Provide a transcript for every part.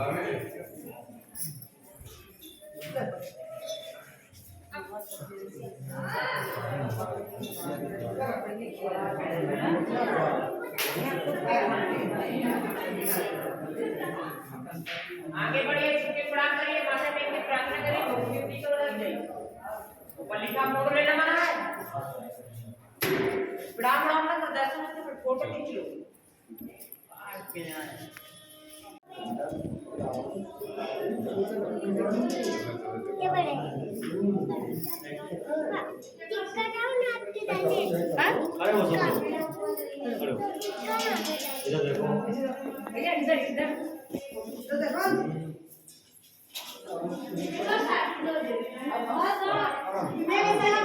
आगे बढ़िए, छुट्टी प्रणाम करिए, माथे टेक के प्रार्थना करिए, ड्यूटी को लग जाइए। ऊपर लिखा फोटो लेना मना है। प्रणाम राम ना दर्शन से फोटो खींच लो। आज के यहाँ ये बड़े टिक्का डाउन आपके दाने हां अरे वो इधर देखो भैया इधर इधर तो देखो मेरे साथ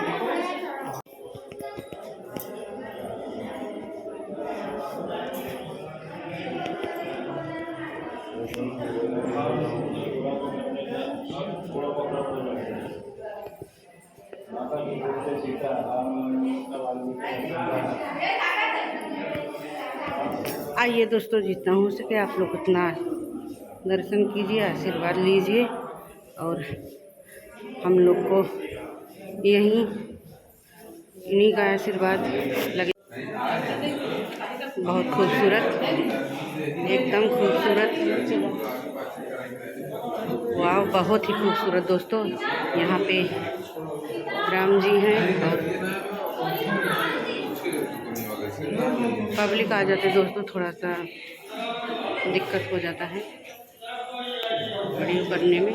आइए दोस्तों, जितना हो सके आप लोग उतना दर्शन कीजिए, आशीर्वाद लीजिए और हम लोग को यहीं इन्हीं का आशीर्वाद लगे। बहुत खूबसूरत, एकदम खूबसूरत, वाह बहुत ही खूबसूरत दोस्तों। यहाँ पे राम जी हैं और पब्लिक आ जाते दोस्तों, थोड़ा सा दिक्कत हो जाता है वीडियो करने में।